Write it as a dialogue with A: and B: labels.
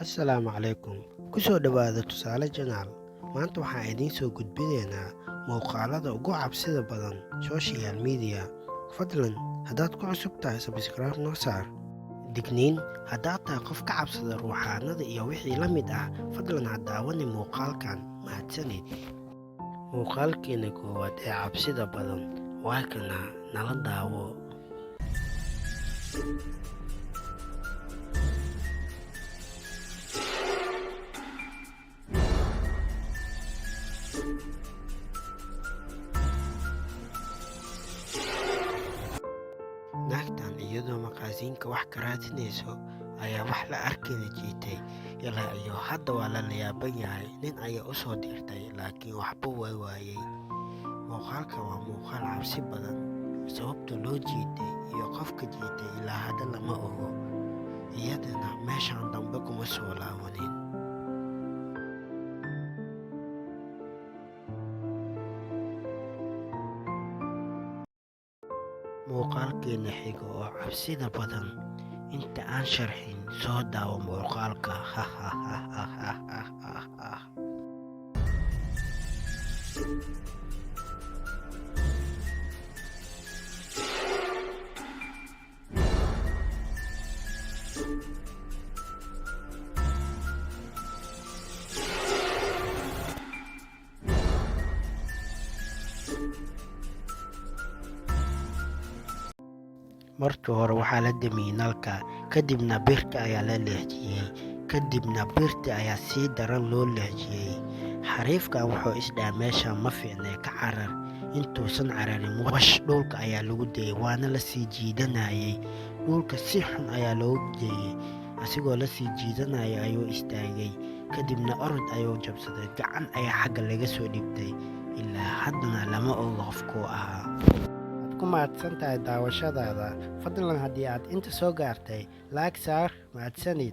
A: Assalaamu calaykum. Ku soo dhowaada Tusaale Channel. Maanta waxaan idiin soo gudbinaynaa muuqaalada ugu cabsida badan social media. Fadlan, haddaad ku cusub tahay subscribe noo saar. Digniin, haddaad tahay qof ka cabsada ruuxaanada iyo wixii la mid ah, fadlan ha daawanin muuqaalkan. Mahadsanid. Muuqaalkeena koowaad ee cabsida badan waa kana, nala daawo. Naagtan iyadoo maqaasiinka wax ka raadinayso ayaa wax la arkayna jiitay, ilaa iyo hadda waa la yaaban yahay. Nin ayaa u soo dirtay laakiin waxba waa waayey. Muuqaalkan waa muuqaal cabsi badan, sababta loo jiitay iyo qofka jiitay ilaa hadda lama ogo. Iyadana meeshan dambe kuma soo laabanin. Muuqaalkeena xiga oo cabsida badan, inta aan sharxin soo daawo muuqaalka. Markii hore waxaa la damiyey nalka, kadibna birta ayaa la leexiyey, kadibna birta ayaa si daran loo leexiyey. Xariifkan wuxuu isdhaha meesha ma fiicnay, ka carar. Intuusan cararin wash dhulka ayaa lagu dayay, waana la sii jiidanayay. Dhulka si xun ayaa loogu dayay. Asigoo la sii jiidanaya ayuu istaagay, kadibna orod ayuu jabsaday. Gacan ayaa xagga laga soo dhibtay. Ilaa haddana lama ogo qofkuu ahaa. Ku mahadsan tahay daawashadaada. Fadlan haddii aad inta soo gaartay, like saar. Mahadsanid.